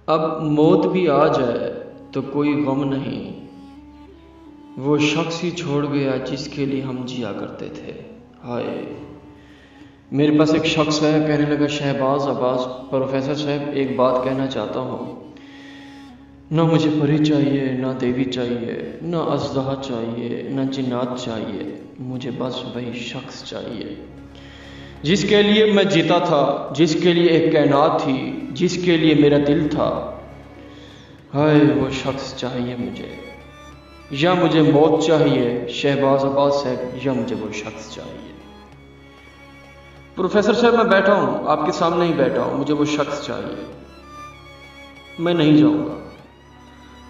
اب موت بھی آ جائے تو کوئی غم نہیں، وہ شخص ہی چھوڑ گیا جس کے لیے ہم جیا کرتے تھے۔ ہائے، میرے پاس ایک شخص ہے، کہنے لگا شہباز عباس پروفیسر صاحب ایک بات کہنا چاہتا ہوں، نہ مجھے پری چاہیے، نہ دیوی چاہیے، نہ اژدہا چاہیے، نہ جنات چاہیے، مجھے بس وہی شخص چاہیے جس کے لیے میں جیتا تھا، جس کے لیے ایک کائنات تھی، جس کے لیے میرا دل تھا۔ ہائے، وہ شخص چاہیے مجھے، یا مجھے موت چاہیے شہباز عباس صاحب، یا مجھے وہ شخص چاہیے۔ پروفیسر صاحب میں بیٹھا ہوں، آپ کے سامنے ہی بیٹھا ہوں، مجھے وہ شخص چاہیے، میں نہیں جاؤں گا۔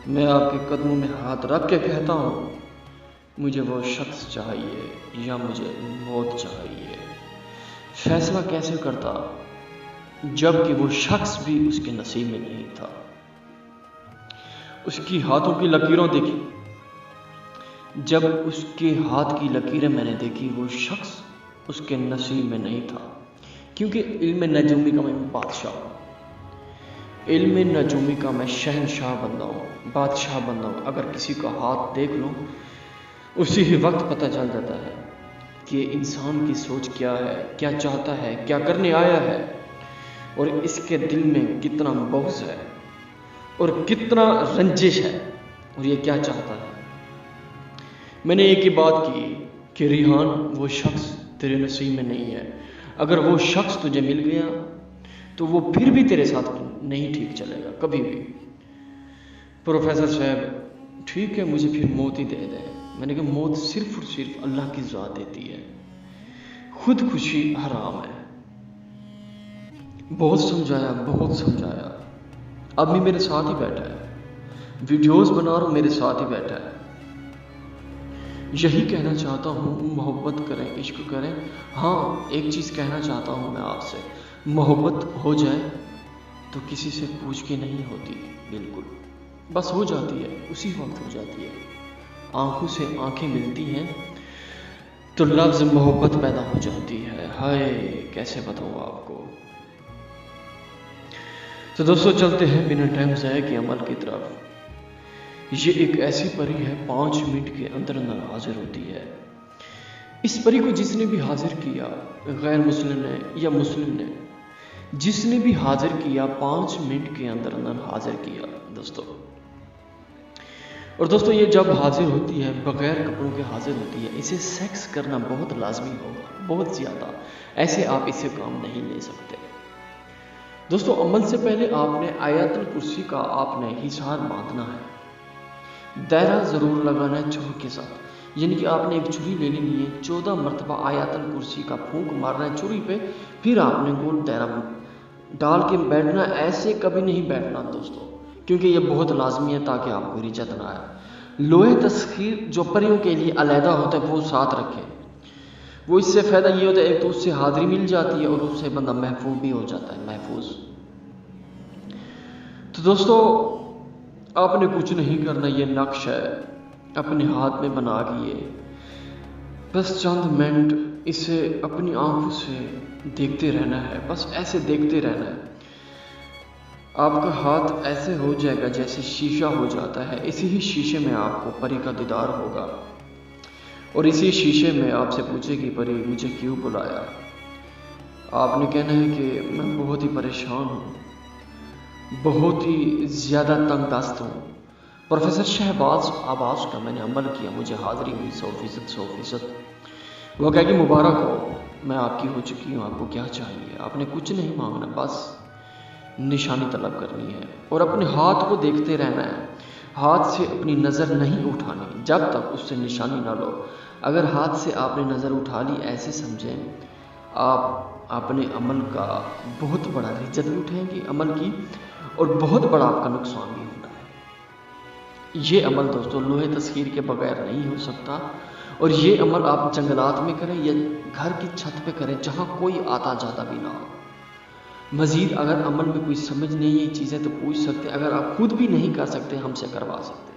میں آپ کے قدموں میں ہاتھ رکھ کے کہتا ہوں، مجھے وہ شخص چاہیے یا مجھے موت چاہیے۔ فیصلہ کیسے کرتا جب کہ وہ شخص بھی اس کے نصیب میں نہیں تھا؟ اس کی ہاتھوں کی لکیروں دیکھی، جب اس کے ہاتھ کی لکیریں میں نے دیکھی، وہ شخص اس کے نصیب میں نہیں تھا، کیونکہ علم نجومی کا میں بادشاہ ہوں، علم نجومی کا میں شہنشاہ بندہ ہوں، بادشاہ بندہ ہوں۔ اگر کسی کا ہاتھ دیکھ لوں اسی ہی وقت پتہ چل جاتا ہے کہ انسان کی سوچ کیا ہے، کیا چاہتا ہے، کیا کرنے آیا ہے، اور اس کے دل میں کتنا بغض ہے اور کتنا رنجش ہے، اور یہ کیا چاہتا ہے۔ میں نے ایک ہی بات کی کہ ریحان، وہ شخص تیرے نصیب میں نہیں ہے۔ اگر وہ شخص تجھے مل گیا تو وہ پھر بھی تیرے ساتھ نہیں ٹھیک چلے گا کبھی بھی۔ پروفیسر صاحب ٹھیک ہے، مجھے پھر موت ہی دے دیں۔ میں نے کہا موت صرف اور صرف اللہ کی ذات دیتی ہے، خود خوشی حرام ہے۔ بہت سمجھایا، بہت سمجھایا، اب بھی میرے ساتھ ہی بیٹھا ہے، ویڈیوز بنا رہا ہوں، میرے ساتھ ہی بیٹھا ہے۔ یہی کہنا چاہتا ہوں، محبت کریں، عشق کریں۔ ہاں، ایک چیز کہنا چاہتا ہوں میں آپ سے، محبت ہو جائے تو کسی سے پوچھ کے نہیں ہوتی، بالکل بس ہو جاتی ہے، اسی وقت ہو جاتی ہے۔ آنکھوں سے آنکھیں ملتی ہیں تو لفظ محبت پیدا ہو جاتی ہے۔ ہائے، کیسے بتاؤں آپ کو۔ تو دوستو چلتے ہیں بنا ٹائم ضائع کے عمل کی طرف۔ یہ ایک ایسی پری ہے 5 منٹ کے اندر اندر حاضر ہوتی ہے۔ اس پری کو جس نے بھی حاضر کیا، غیر مسلم نے یا مسلم نے، جس نے بھی حاضر کیا 5 منٹ کے اندر اندر حاضر کیا دوستو۔ اور دوستو یہ جب حاضر ہوتی ہے، بغیر کپڑوں کے حاضر ہوتی ہے، اسے سیکس کرنا بہت لازمی ہوگا، بہت زیادہ، ایسے آپ اسے کام نہیں لے سکتے۔ دوستو عمل سے پہلے آپ نے آیت الکرسی کا آپ نے حصار باندھنا ہے، دائرہ ضرور لگانا ہے چھری کے ساتھ، یعنی کہ آپ نے ایک چھری لے لینی ہے، 14 مرتبہ آیت الکرسی کا پھونک مارنا ہے چھری پہ، پھر آپ نے گول دائرہ ڈال کے بیٹھنا، ایسے کبھی نہیں بیٹھنا دوستو، کیونکہ یہ بہت لازمی ہے تاکہ آپ کو رجت نہ آئے۔ لوہے تسخیر جو پریوں کے لیے علیحدہ ہوتا ہے وہ ساتھ رکھیں، وہ اس سے فائدہ یہ ہوتا ہے، ایک تو اس سے حاضری مل جاتی ہے اور اس سے بندہ محفوظ بھی ہو جاتا ہے، محفوظ۔ تو دوستو آپ نے کچھ نہیں کرنا، یہ نقش ہے اپنے ہاتھ میں بنا کے، بس چند منٹ اسے اپنی آنکھوں سے دیکھتے رہنا ہے، بس ایسے دیکھتے رہنا ہے۔ آپ کا ہاتھ ایسے ہو جائے گا جیسے شیشہ ہو جاتا ہے، اسی ہی شیشے میں آپ کو پری کا دیدار ہوگا، اور اسی شیشے میں آپ سے پوچھے گی پری مجھے کیوں بلایا؟ آپ نے کہنا ہے کہ میں بہت ہی پریشان ہوں، بہت ہی زیادہ تنگ دست ہوں، پروفیسر شہباز عباس کا میں نے عمل کیا، مجھے حاضری ہوئی 100%۔ وہ کہے گی مبارک ہو، میں آپ کی ہو چکی ہوں، آپ کو کیا چاہیے؟ آپ نے کچھ نہیں مانگنا، بس نشانی طلب کرنی ہے اور اپنے ہاتھ کو دیکھتے رہنا ہے، ہاتھ سے اپنی نظر نہیں اٹھانی جب تک اس سے نشانی نہ لو۔ اگر ہاتھ سے آپ نے نظر اٹھا لی، ایسے سمجھیں آپ اپنے عمل کا بہت بڑا رجت بھی اٹھائیں گے عمل کی، اور بہت بڑا آپ کا نقصان بھی ہوگا۔ یہ عمل دوستو لوہے تسخیر کے بغیر نہیں ہو سکتا، اور یہ عمل آپ جنگلات میں کریں یا گھر کی چھت پہ کریں جہاں کوئی آتا جاتا بھی نہ ہو۔ مزید اگر عمل میں کوئی سمجھ نہیں ہے چیزیں تو پوچھ سکتے، اگر آپ خود بھی نہیں کر سکتے ہم سے کروا سکتے۔